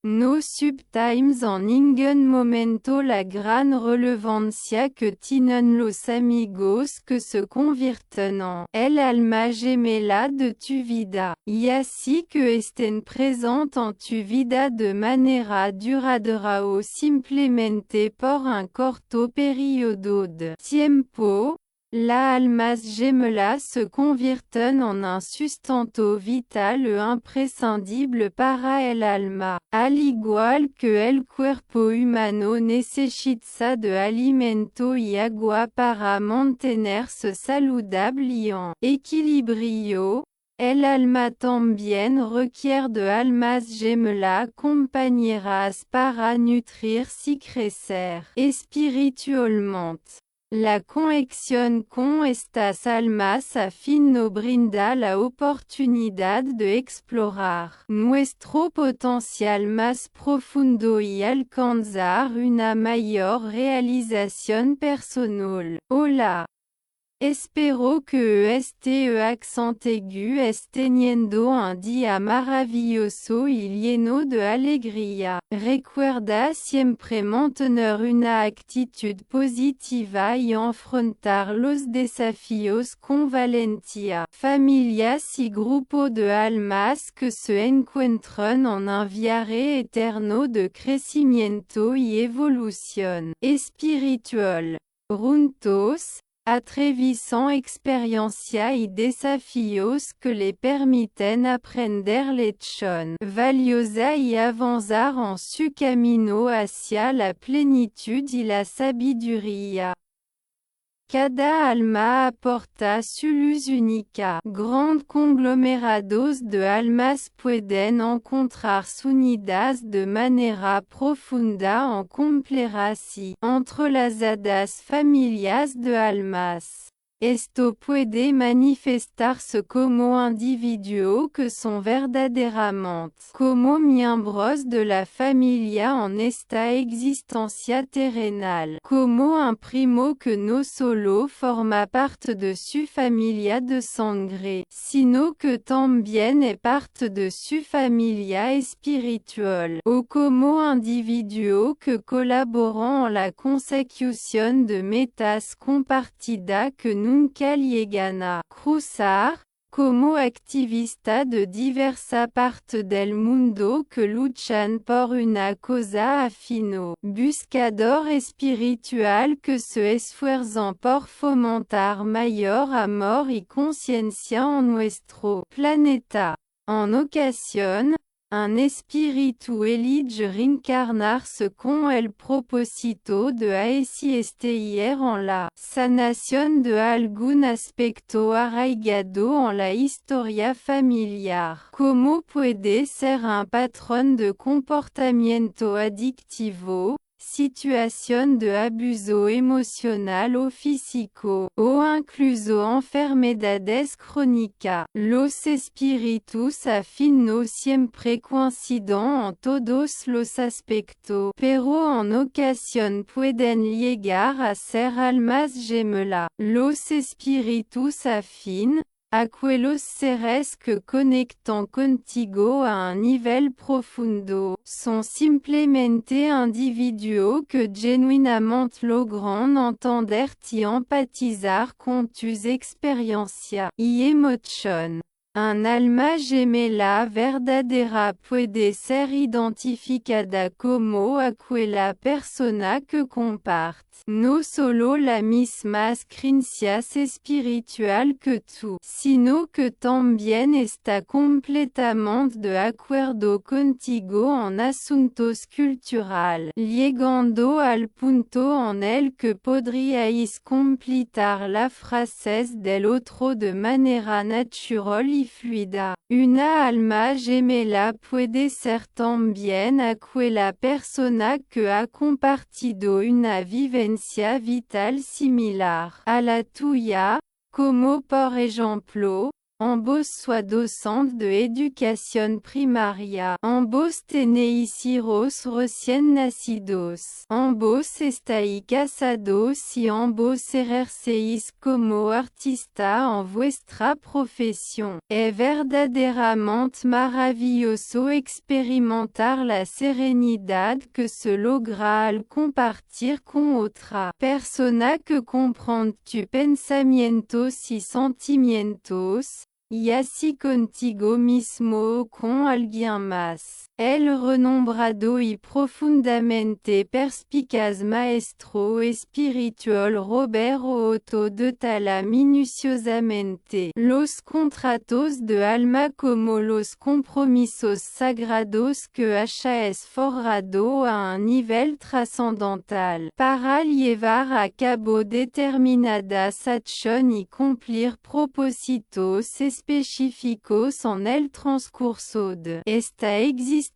No subtimes en ingen momento la gran relevancia que tienen los amigos que se convierten en el alma gemela de tu vida, y así que estén presentes en tu vida de manera duradera o simplemente por un corto periodo de tiempo. Las almas gemelas se convierten en un sustento vital e imprescindible para el alma, al igual que el cuerpo humano necesita de alimento y agua para mantenerse saludable y en equilibrio. El alma también requiere de almas gemelas compañeras para nutrirse y crecer espiritualmente. La conexión con estas almas afín nos brinda la oportunidad de explorar nuestro potencial más profundo y alcanzar una mayor realización personal. Hola. Espero que este accent aigu esté teniendo un día maravilloso y lleno de alegría. Recuerda siempre mantener una actitud positiva y enfrentar los desafíos con valentía. Familias y grupo de almas que se encuentran en un viaje eterno de crecimiento y evolución espiritual. Juntos, atravesando experiencias y desafíos que le permiten aprender lecciones valiosas y avanzar en su camino hacia la plenitud y la sabiduría. Cada alma aporta su luz única. Grandes conglomerados de almas pueden encontrarse unidas de manera profunda en complacencia entrelazadas familias de almas. Esto puede manifestarse como individuos que son verdaderamente como miembros de la familia en esta existencia terrenal, como un primo que no solo forma parte de su familia de sangre, sino que también es parte de su familia espiritual, o como individuos que colaboran en la consecución de metas compartidas que nunca llegan a cruzar, como activistas de diversas partes del mundo que luchan por una causa afín, buscador espiritual que se esfuerzan por fomentar mayor amor y conciencia en nuestro planeta. En ocasión, un espíritu elige reencarnarse con el propósito de asistir en la sanación de algún aspecto arraigado en la historia familiar, como puede ser un patrón de comportamiento adictivo, situación de abuso emocional o físico, o incluso enfermedades crónicas. Los espíritus afín no siempre coinciden en todos los aspectos, pero en ocasión pueden llegar a ser almas gemelas. Los espíritus afín, aquellos seres que conectan contigo a un nivel profundo, son simplemente individuos que genuinamente logran entenderte y empatizar con tus experiencias y emociones. Un alma gemela verdadera puede ser identificada como aquella persona que comparte no solo la misma creencias espiritual que tú, sino que también está completamente de acuerdo contigo en asuntos culturales, llegando al punto en el que podríais completar las frases del otro de manera natural y fluida. Una alma gemela puede ser también aquella persona que ha compartido una vivencia vital similar a la tuya, como por ejemplo, Ambos soit docente de educación primaria. Ambos tenéis hijos recién nacidos. Ambos estáis casados y ambos ejercéis como artista en vuestra profesión. Es verdaderamente maravilloso experimentar la serenidad que se logra al compartir con otra persona que comprende tus pensamientos y sentimientos, y así contigo mismo o con alguien más. El renombrado y profundamente perspicaz maestro espiritual Roberto Otto detalla minuciosamente los contratos de alma como los compromisos sagrados que hayas forjado a un nivel trascendental para llevar a cabo determinadas acciones y cumplir propósitos específicos en el transcurso de esta existencia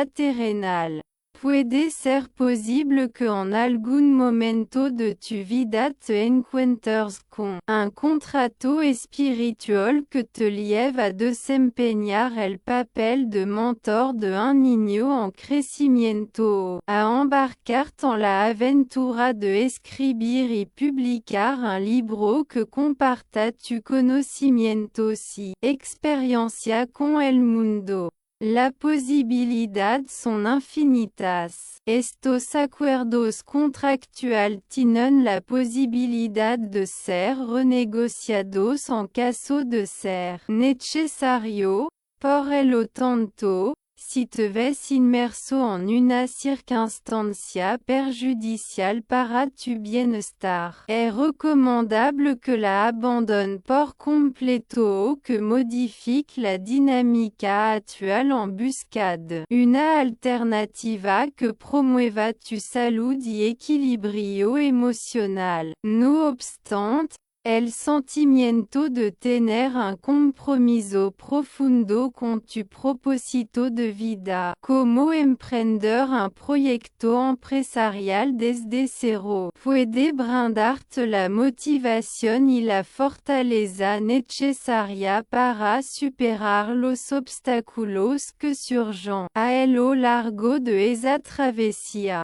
terrenal. Puede ser posible que en algún momento de tu vida te encuentres con un contrato espiritual que te lleve a desempeñar el papel de mentor de un niño en crecimiento, a embarcarte en la aventura de escribir y publicar un libro que comparta tu conocimientos y experiencia con el mundo. Las posibilidades son infinitas. Estos acuerdos contractuales tienen la posibilidad de ser renegociados en caso de ser necesario. Por lo tanto, si te ves inmerso en una circunstancia perjudicial para tu bienestar, es recomendable que la abandonnes por completo o que modifiques la dinámica actuelle en busca una alternativa que promueva tu salud y equilibrio emocional. No obstante, el sentimiento de tener un compromiso profundo con tu propósito de vida, como emprender un proyecto empresarial desde cero, puede brindarte la motivación y la fortaleza necesaria para superar los obstáculos que surgen a lo largo de esa travesía.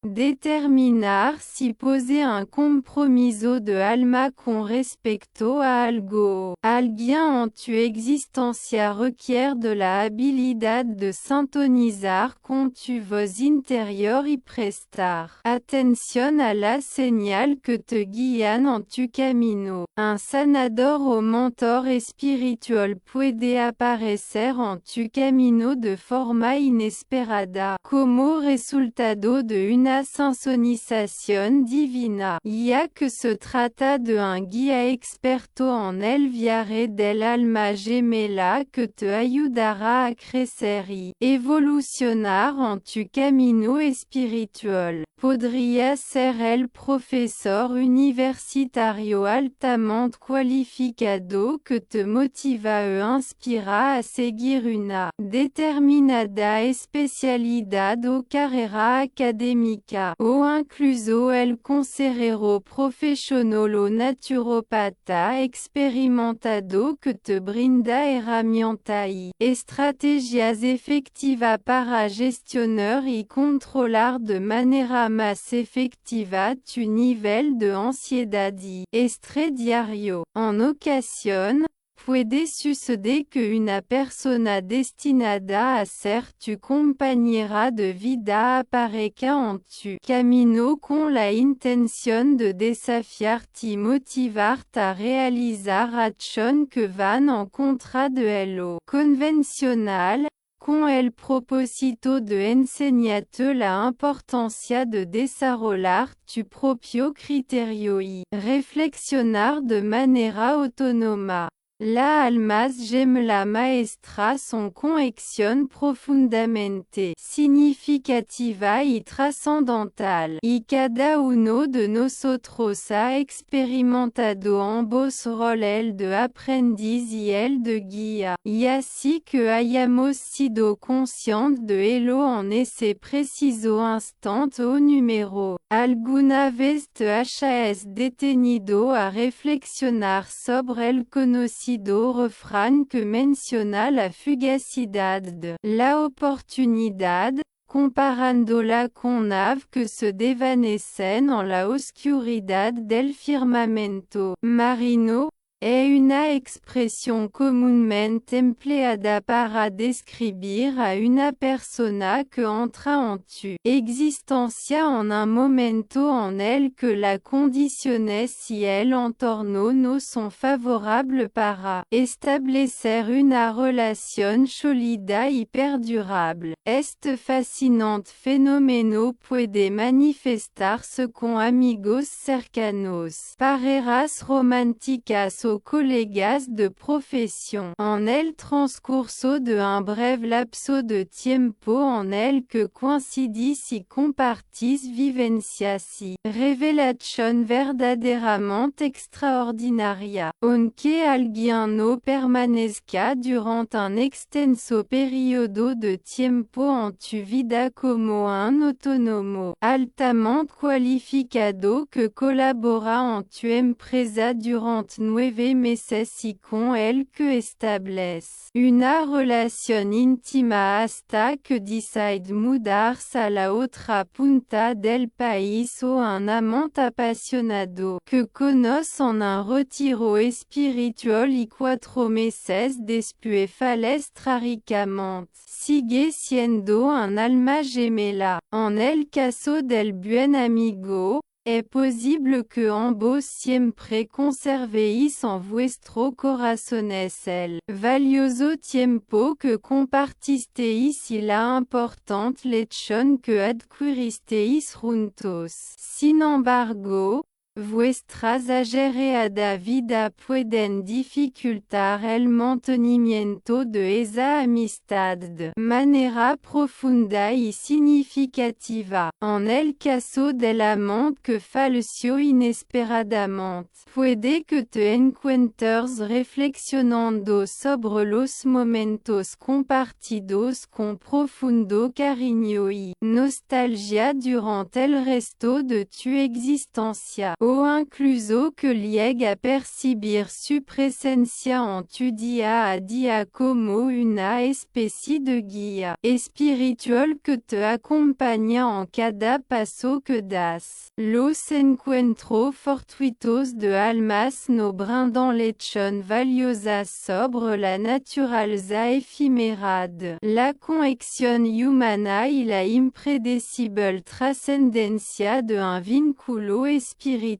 Determinar si poser un compromiso de alma con respecto a algo, alguien en tu existencia requiere de la habilidad de sintonizar con tu voz interior y prestar atención a la señal que te guían en tu camino. Un sanador o mentor espiritual puede aparecer en tu camino de forma inesperada, como resultado de una sincronización divina, ya que se trata de un guía experto en el viaje del alma gemela que te ayudará a crecer y evolucionar en tu camino espiritual. Podría ser el profesor universitario altamente cualificado que te motiva e inspira a seguir una determinada especialidad o carrera académica, o incluso el consejero profesional o naturopata experimentado que te brinda herramientas y estrategias efectivas para gestionar y controlar de manera más efectiva tu nivel de ansiedad y estrés diario. En ocasión, puede suceder que una persona destinada a ser tu compañera de vida aparezca en tu camino con la intención de desafiarte y motivarte a realizar acciones que van en contra de lo convencional, con el propósito de enseñarte la importancia de desarrollar tu propio criterio y reflexionar de manera autónoma. Las almas gemelas maestras son conexión profundamente significativa y trascendental, y cada uno de nosotros ha experimentado ambos roles, el de aprendiz y el de guía, y así que hayamos sido conscientes de ello en ese preciso instante o número. ¿Alguna vez te hayas detenido a reflexionar sobre el conocimiento conocido refrán que menciona la fugacidad de la oportunidad, comparándola con naves que se desvanecen en la oscuridad del firmamento marino. Es una expresión comúnmente empleada para describir a una persona que entra en tu existencia en un momento en el que la condiciones y el entorno no son favorables para establecer una relación sólida y perdurable. Este fascinante fenómeno puede manifestarse con amigos cercanos, parejas románticas o colegas de profesión. En el transcurso de un breve lapso de tiempo en el que coincidís y compartís vivencias y revelación verdaderamente extraordinaria. Aunque alguien no permanezca durante un extenso periodo de tiempo en tu vida como un autónomo altamente cualificado que colabora en tu empresa durante 9 meses y con el que establece una relación íntima hasta que decide mudarse a la otra punta del país o un amante apasionado que conoce en un retiro espiritual y 4 meses después fallece trágicamente. Sigue siendo un alma gemela. En el caso del buen amigo, es posible que ambos siempre conservéis en vuestro corazones el valioso tiempo que compartisteis y la importante lección que adquiristeis juntos. Sin embargo, vuestras ajetreada vida pueden dificultar el mantenimiento de esa amistad de manera profunda y significativa. En el caso del amante que falleció inesperadamente, puede que te encuentres reflexionando sobre los momentos compartidos con profundo cariño y nostalgia durante el resto de tu existencia. O incluso que llegue a percibir su presencia en tu día a día como una especie de guía espiritual que te acompaña en cada paso que das. Los encuentros fortuitos de almas no brindan lección valiosa sobre la naturaleza efímera de la conexión humana y la impredecible trascendencia de un vínculo espiritual.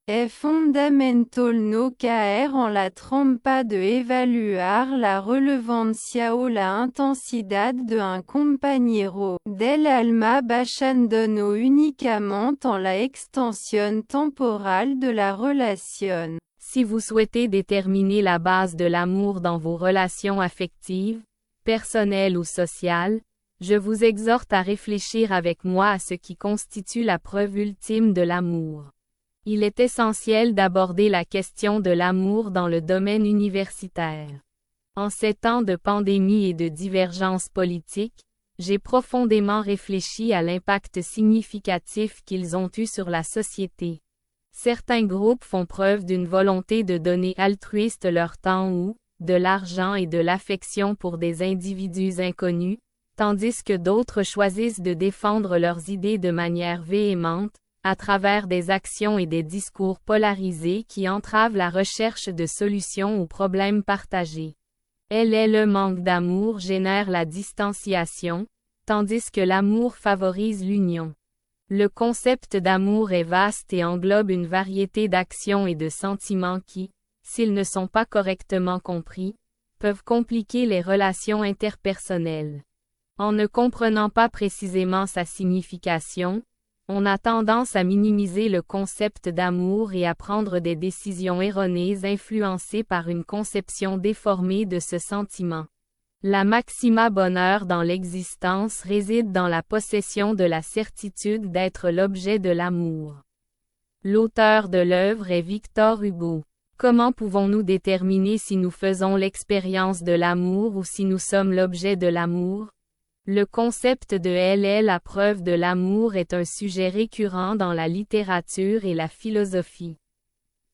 Es fundamental no caer en la trampa de evaluar la relevancia o la intensidad de un compañero del alma basándonos únicamente en la extensión temporal de la relation. Si vous souhaitez déterminer la base de l'amour dans vos relations affectives, personnelles ou sociales, je vous exhorte à réfléchir avec moi à ce qui constitue la preuve ultime de l'amour. Il est essentiel d'aborder la question de l'amour dans le domaine universitaire. En ces temps de pandémie et de divergences politiques, j'ai profondément réfléchi à l'impact significatif qu'ils ont eu sur la société. Certains groupes font preuve d'une volonté de donner altruiste leur temps ou, de l'argent et de l'affection pour des individus inconnus, tandis que d'autres choisissent de défendre leurs idées de manière véhémente, à travers des actions et des discours polarisés qui entravent la recherche de solutions aux problèmes partagés. Le manque d'amour génère la distanciation, tandis que l'amour favorise l'union. Le concept d'amour est vaste et englobe une variété d'actions et de sentiments qui, s'ils ne sont pas correctement compris, peuvent compliquer les relations interpersonnelles. En ne comprenant pas précisément sa signification, on a tendance à minimiser le concept d'amour et à prendre des décisions erronées influencées par une conception déformée de ce sentiment. La maxima bonheur dans l'existence réside dans la possession de la certitude d'être l'objet de l'amour. L'auteur de l'œuvre est Victor Hugo. Comment pouvons-nous déterminer si nous faisons l'expérience de l'amour ou si nous sommes l'objet de l'amour? Le concept de la preuve de l'amour est un sujet récurrent dans la littérature et la philosophie.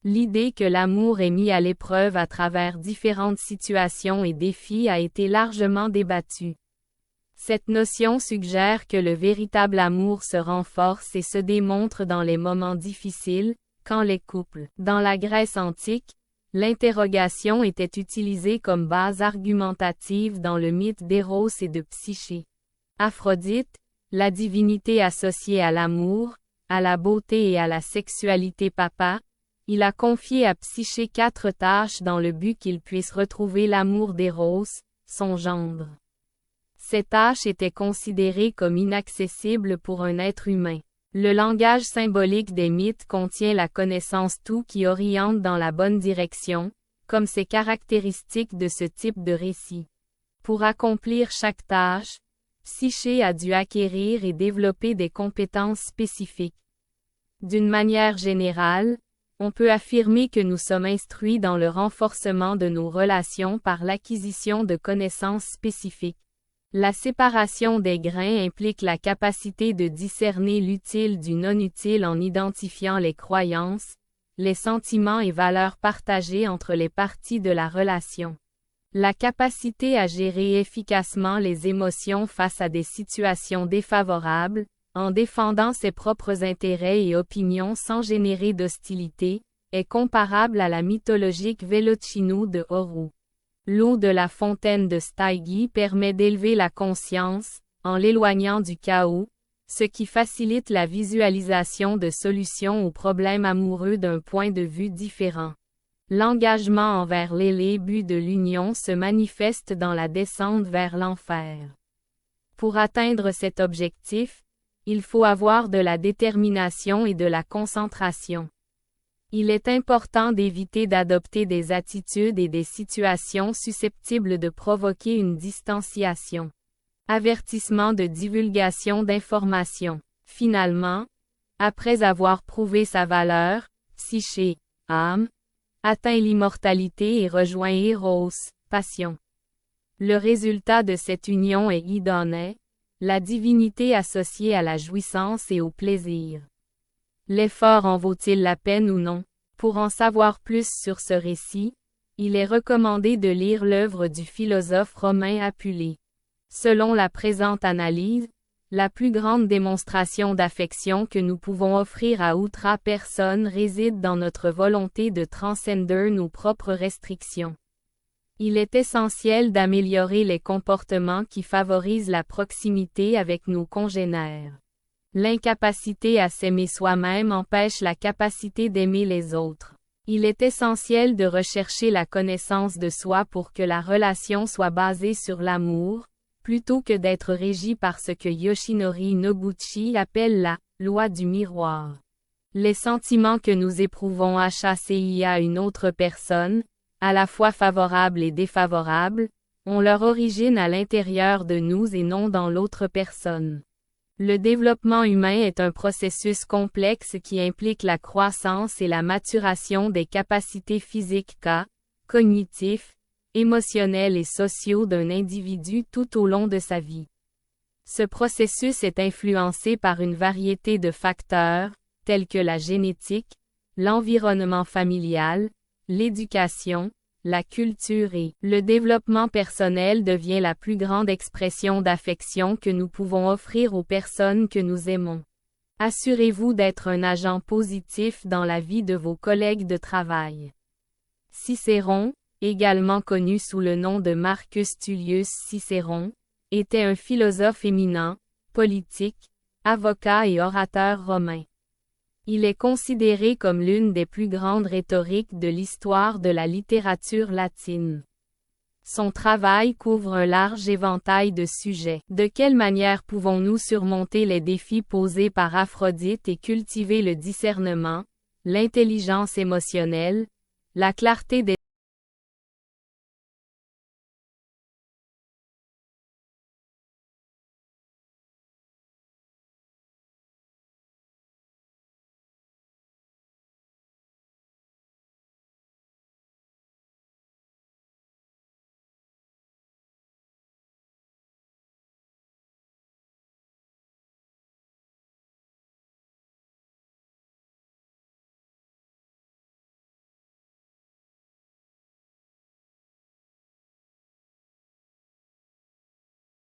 L'idée que l'amour est mis à l'épreuve à travers différentes situations et défis a été largement débattue. Cette notion suggère que le véritable amour se renforce et se démontre dans les moments difficiles, quand les couples. Dans la Grèce antique, l'interrogation était utilisée comme base argumentative dans le mythe d'Éros et de Psyché. Aphrodite, la divinité associée à l'amour, à la beauté et à la sexualité papa, il a confié à Psyché 4 tâches dans le but qu'il puisse retrouver l'amour d'Éros, son gendre. Ces tâches étaient considérées comme inaccessibles pour un être humain. Le langage symbolique des mythes contient la connaissance tout qui oriente dans la bonne direction, comme c'est caractéristique de ce type de récit. Pour accomplir chaque tâche, Psyché a dû acquérir et développer des compétences spécifiques. D'une manière générale, on peut affirmer que nous sommes instruits dans le renforcement de nos relations par l'acquisition de connaissances spécifiques. La séparation des grains implique la capacité de discerner l'utile du non-utile en identifiant les croyances, les sentiments et valeurs partagées entre les parties de la relation. La capacité à gérer efficacement les émotions face à des situations défavorables, en défendant ses propres intérêts et opinions sans générer d'hostilité, est comparable à la mythologique Vélochinou de Horu. L'eau de la fontaine de Stygie permet d'élever la conscience, en l'éloignant du chaos, ce qui facilite la visualisation de solutions aux problèmes amoureux d'un point de vue différent. L'engagement envers but de l'union se manifeste dans la descente vers l'enfer. Pour atteindre cet objectif, il faut avoir de la détermination et de la concentration. Il est important d'éviter d'adopter des attitudes et des situations susceptibles de provoquer une distanciation. Avertissement de divulgation d'informations. Finalement, après avoir prouvé sa valeur, Psyché, âme, atteint l'immortalité et rejoint Éros, passion. Le résultat de cette union est Idoné, la divinité associée à la jouissance et au plaisir. L'effort en vaut-il la peine ou non? Pour en savoir plus sur ce récit, il est recommandé de lire l'œuvre du philosophe romain Apulée. Selon la présente analyse, la plus grande démonstration d'affection que nous pouvons offrir à outre personne réside dans notre volonté de transcender nos propres restrictions. Il est essentiel d'améliorer les comportements qui favorisent la proximité avec nos congénères. L'incapacité à s'aimer soi-même empêche la capacité d'aimer les autres. Il est essentiel de rechercher la connaissance de soi pour que la relation soit basée sur l'amour, plutôt que d'être régie par ce que Yoshinori Noguchi appelle la « loi du miroir ». Les sentiments que nous éprouvons à une autre personne, à la fois favorables et défavorables, ont leur origine à l'intérieur de nous et non dans l'autre personne. Le développement humain est un processus complexe qui implique la croissance et la maturation des capacités physiques, cognitifs, émotionnels et sociaux d'un individu tout au long de sa vie. Ce processus est influencé par une variété de facteurs, tels que la génétique, l'environnement familial, l'éducation, la culture et le développement personnel devient la plus grande expression d'affection que nous pouvons offrir aux personnes que nous aimons. Assurez-vous d'être un agent positif dans la vie de vos collègues de travail. Cicéron, également connu sous le nom de Marcus Tullius Cicéron, était un philosophe éminent, politique, avocat et orateur romain. Il est considéré comme l'une des plus grandes rhétoriques de l'histoire de la littérature latine. Son travail couvre un large éventail de sujets. De quelle manière pouvons-nous surmonter les défis posés par Aphrodite et cultiver le discernement, l'intelligence émotionnelle, la clarté des